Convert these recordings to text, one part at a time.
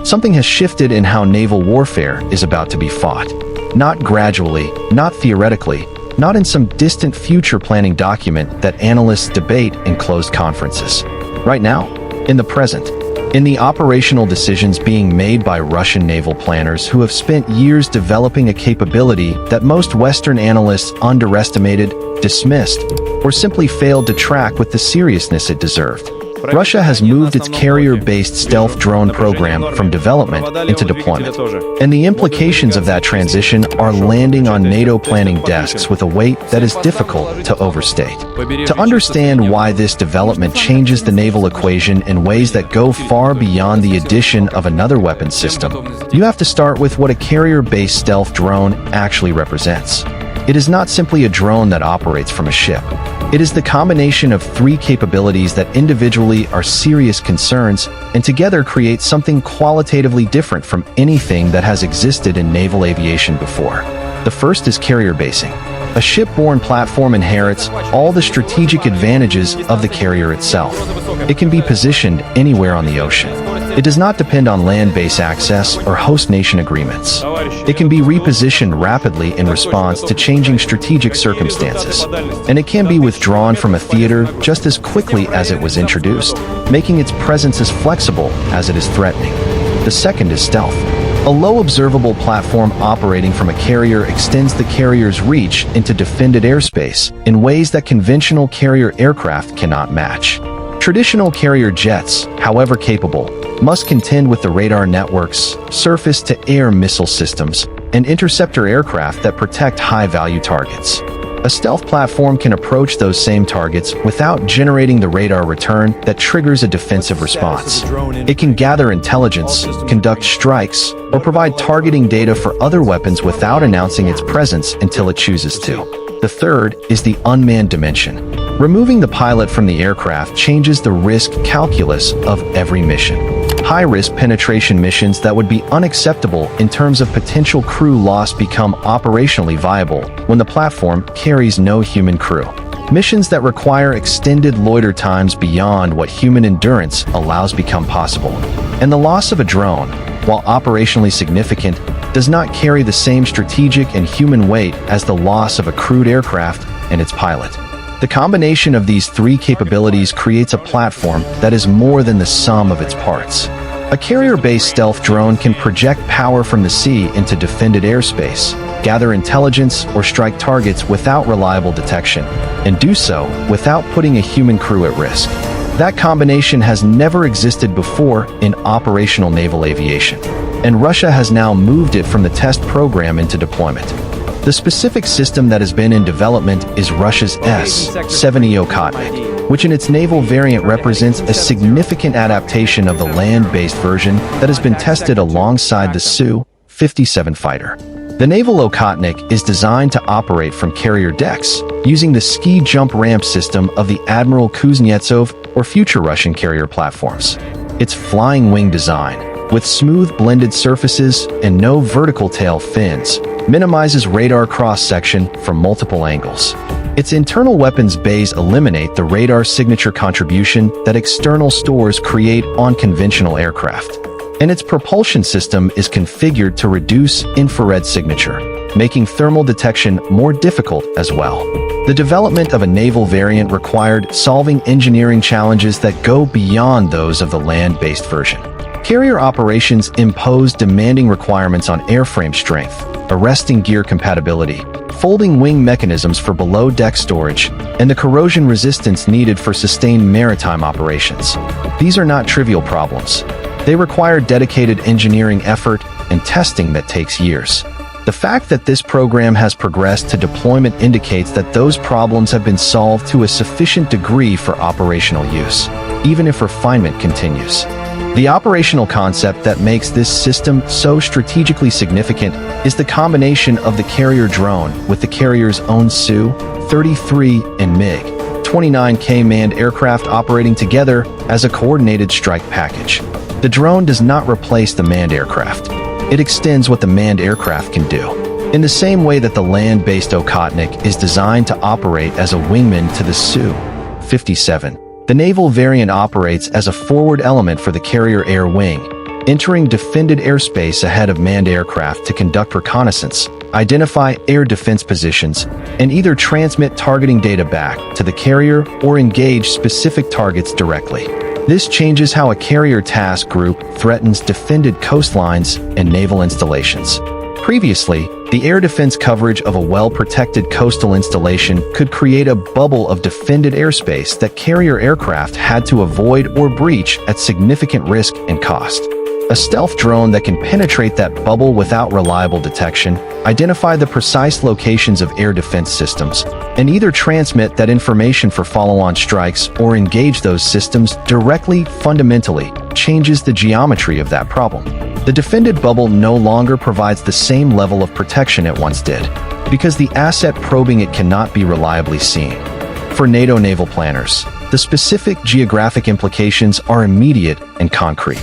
Something has shifted in how naval warfare is about to be fought. Not gradually, not theoretically, not in some distant future planning document that analysts debate in closed conferences. Right now, in the present, in the operational decisions being made by Russian naval planners who have spent years developing a capability that most Western analysts underestimated, dismissed, or simply failed to track with the seriousness it deserved. Russia has moved its carrier-based stealth drone program from development into deployment. And the implications of that transition are landing on NATO planning desks with a weight that is difficult to overstate. To understand why this development changes the naval equation in ways that go far beyond the addition of another weapons system, you have to start with what a carrier-based stealth drone actually represents. It is not simply a drone that operates from a ship. It is the combination of three capabilities that individually are serious concerns and together create something qualitatively different from anything that has existed in naval aviation before. The first is carrier basing. A ship-borne platform inherits all the strategic advantages of the carrier itself. It can be positioned anywhere on the ocean. It does not depend on land-based access or host nation agreements. It can be repositioned rapidly in response to changing strategic circumstances. And it can be withdrawn from a theater just as quickly as it was introduced, making its presence as flexible as it is threatening. The second is stealth. A low observable platform operating from a carrier extends the carrier's reach into defended airspace in ways that conventional carrier aircraft cannot match. Traditional carrier jets, however capable, must contend with the radar networks, surface-to-air missile systems, and interceptor aircraft that protect high-value targets. A stealth platform can approach those same targets without generating the radar return that triggers a defensive response. It can gather intelligence, conduct strikes, or provide targeting data for other weapons without announcing its presence until it chooses to. The third is the unmanned dimension. Removing the pilot from the aircraft changes the risk calculus of every mission. High-risk penetration missions that would be unacceptable in terms of potential crew loss become operationally viable when the platform carries no human crew. Missions that require extended loiter times beyond what human endurance allows become possible. And the loss of a drone, while operationally significant, does not carry the same strategic and human weight as the loss of a crewed aircraft and its pilot. The combination of these three capabilities creates a platform that is more than the sum of its parts. A carrier-based stealth drone can project power from the sea into defended airspace, gather intelligence, or strike targets without reliable detection, and do so without putting a human crew at risk. That combination has never existed before in operational naval aviation, and Russia has now moved it from the test program into deployment. The specific system that has been in development is Russia's S-70 Okhotnik, which in its naval variant represents a significant adaptation of the land-based version that has been tested alongside the Su-57 fighter. The naval Okhotnik is designed to operate from carrier decks, using the ski jump ramp system of the Admiral Kuznetsov or future Russian carrier platforms. Its flying wing design, with smooth blended surfaces and no vertical tail fins, minimizes radar cross-section from multiple angles. Its internal weapons bays eliminate the radar signature contribution that external stores create on conventional aircraft. And its propulsion system is configured to reduce infrared signature, making thermal detection more difficult as well. The development of a naval variant required solving engineering challenges that go beyond those of the land-based version. Carrier operations impose demanding requirements on airframe strength, arresting gear compatibility, folding wing mechanisms for below-deck storage, and the corrosion resistance needed for sustained maritime operations. These are not trivial problems. They require dedicated engineering effort and testing that takes years. The fact that this program has progressed to deployment indicates that those problems have been solved to a sufficient degree for operational use, even if refinement continues. The operational concept that makes this system so strategically significant is the combination of the carrier drone with the carrier's own Su-33 and MiG-29K manned aircraft operating together as a coordinated strike package. The drone does not replace the manned aircraft. It extends what the manned aircraft can do. In the same way that the land-based Okhotnik is designed to operate as a wingman to the Su-57, the naval variant operates as a forward element for the carrier air wing, entering defended airspace ahead of manned aircraft to conduct reconnaissance, identify air defense positions, and either transmit targeting data back to the carrier or engage specific targets directly. This changes how a carrier task group threatens defended coastlines and naval installations. Previously, the air defense coverage of a well-protected coastal installation could create a bubble of defended airspace that carrier aircraft had to avoid or breach at significant risk and cost. A stealth drone that can penetrate that bubble without reliable detection, identify the precise locations of air defense systems, and either transmit that information for follow-on strikes or engage those systems directly fundamentally changes the geometry of that problem. The defended bubble no longer provides the same level of protection it once did, because the asset probing it cannot be reliably seen. For NATO naval planners, the specific geographic implications are immediate and concrete.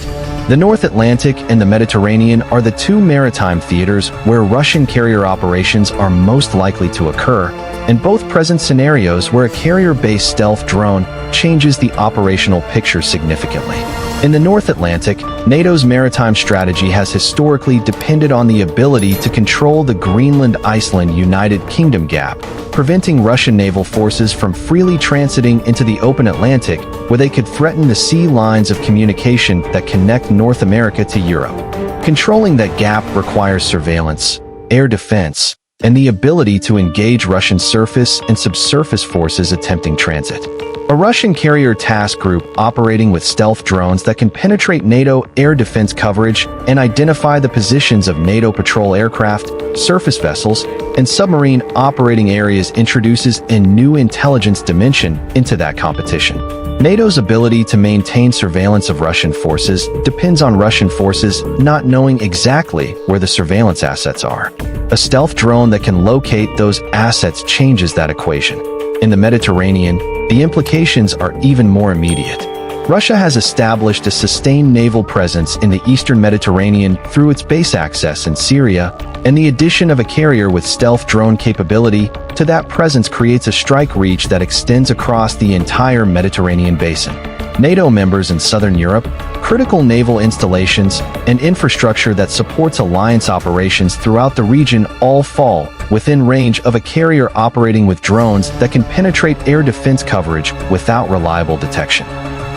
The North Atlantic and the Mediterranean are the two maritime theaters where Russian carrier operations are most likely to occur, and both present scenarios where a carrier-based stealth drone changes the operational picture significantly. In the North Atlantic, NATO's maritime strategy has historically depended on the ability to control the Greenland-Iceland-United Kingdom gap, preventing Russian naval forces from freely transiting into the open Atlantic, where they could threaten the sea lines of communication that connect North America to Europe. Controlling that gap requires surveillance, air defense, and the ability to engage Russian surface and subsurface forces attempting transit. A Russian carrier task group operating with stealth drones that can penetrate NATO air defense coverage and identify the positions of NATO patrol aircraft, surface vessels, and submarine operating areas introduces a new intelligence dimension into that competition. NATO's ability to maintain surveillance of Russian forces depends on Russian forces not knowing exactly where the surveillance assets are. A stealth drone that can locate those assets changes that equation. In the Mediterranean, the implications are even more immediate. Russia has established a sustained naval presence in the eastern Mediterranean through its base access in Syria, and the addition of a carrier with stealth drone capability to that presence creates a strike reach that extends across the entire Mediterranean basin. NATO members in southern Europe, critical naval installations, and infrastructure that supports alliance operations throughout the region all fall within range of a carrier operating with drones that can penetrate air defense coverage without reliable detection.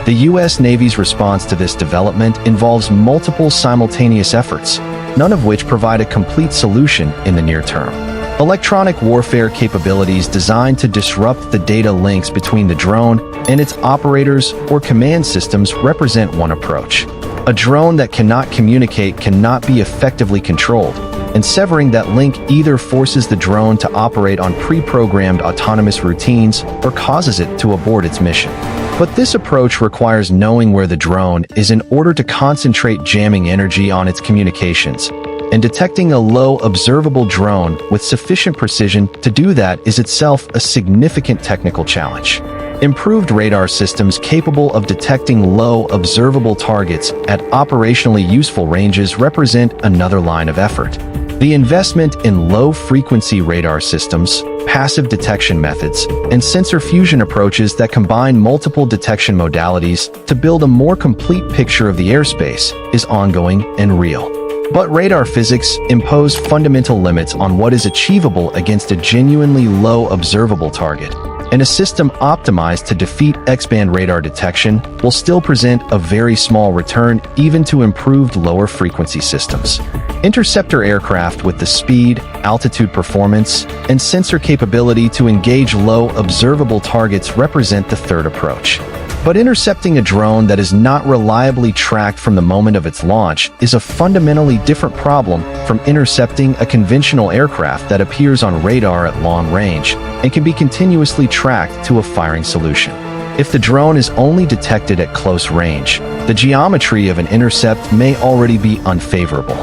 The U.S. Navy's response to this development involves multiple simultaneous efforts, none of which provide a complete solution in the near term. Electronic warfare capabilities designed to disrupt the data links between the drone and its operators or command systems represent one approach. A drone that cannot communicate cannot be effectively controlled, and severing that link either forces the drone to operate on pre-programmed autonomous routines or causes it to abort its mission. But this approach requires knowing where the drone is in order to concentrate jamming energy on its communications, and detecting a low observable drone with sufficient precision to do that is itself a significant technical challenge. Improved radar systems capable of detecting low observable targets at operationally useful ranges represent another line of effort. The investment in low-frequency radar systems, passive detection methods, and sensor fusion approaches that combine multiple detection modalities to build a more complete picture of the airspace is ongoing and real. But radar physics impose fundamental limits on what is achievable against a genuinely low observable target, and a system optimized to defeat X-band radar detection will still present a very small return even to improved lower-frequency systems. Interceptor aircraft with the speed, altitude performance, and sensor capability to engage low observable targets represent the third approach. But intercepting a drone that is not reliably tracked from the moment of its launch is a fundamentally different problem from intercepting a conventional aircraft that appears on radar at long range and can be continuously tracked to a firing solution. If the drone is only detected at close range, the geometry of an intercept may already be unfavorable.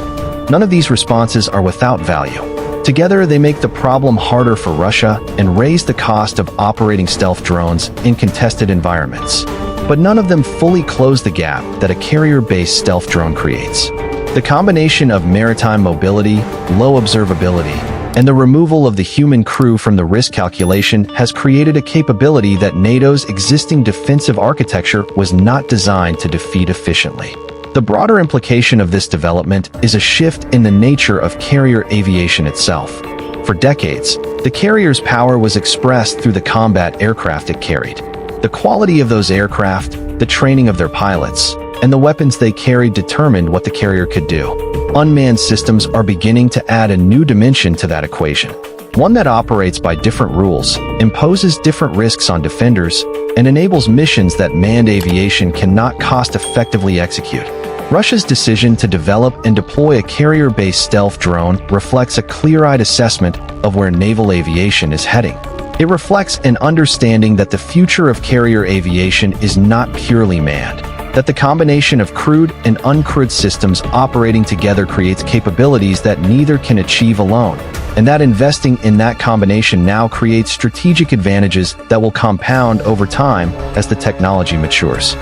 None of these responses are without value. Together, they make the problem harder for Russia and raise the cost of operating stealth drones in contested environments. But none of them fully close the gap that a carrier-based stealth drone creates. The combination of maritime mobility, low observability, and the removal of the human crew from the risk calculation has created a capability that NATO's existing defensive architecture was not designed to defeat efficiently. The broader implication of this development is a shift in the nature of carrier aviation itself. For decades, the carrier's power was expressed through the combat aircraft it carried. The quality of those aircraft, the training of their pilots, and the weapons they carried determined what the carrier could do. Unmanned systems are beginning to add a new dimension to that equation. One that operates by different rules, imposes different risks on defenders, and enables missions that manned aviation cannot cost-effectively execute. Russia's decision to develop and deploy a carrier-based stealth drone reflects a clear-eyed assessment of where naval aviation is heading. It reflects an understanding that the future of carrier aviation is not purely manned, that the combination of crewed and uncrewed systems operating together creates capabilities that neither can achieve alone, and that investing in that combination now creates strategic advantages that will compound over time as the technology matures.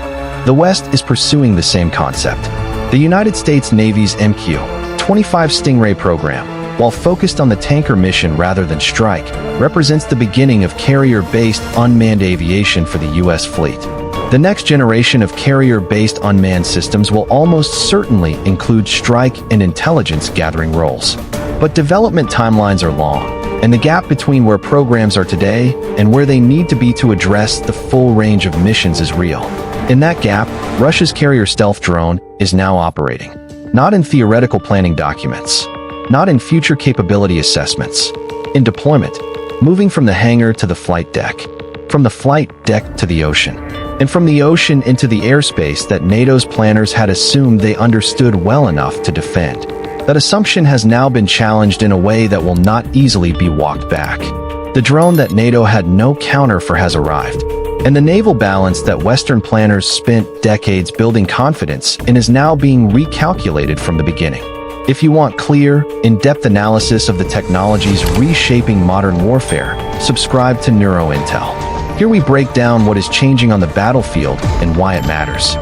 The West is pursuing the same concept. The United States Navy's MQ-25 Stingray program, while focused on the tanker mission rather than strike, represents the beginning of carrier-based unmanned aviation for the U.S. fleet. The next generation of carrier-based unmanned systems will almost certainly include strike and intelligence-gathering roles. But development timelines are long, and the gap between where programs are today and where they need to be to address the full range of missions is real. In that gap, Russia's carrier stealth drone is now operating. Not in theoretical planning documents, not in future capability assessments, in deployment, moving from the hangar to the flight deck, from the flight deck to the ocean, and from the ocean into the airspace that NATO's planners had assumed they understood well enough to defend. That assumption has now been challenged in a way that will not easily be walked back. The drone that NATO had no counter for has arrived, and the naval balance that Western planners spent decades building confidence in is now being recalculated from the beginning. If you want clear, in-depth analysis of the technologies reshaping modern warfare, subscribe to NeuroIntel. Here we break down what is changing on the battlefield and why it matters.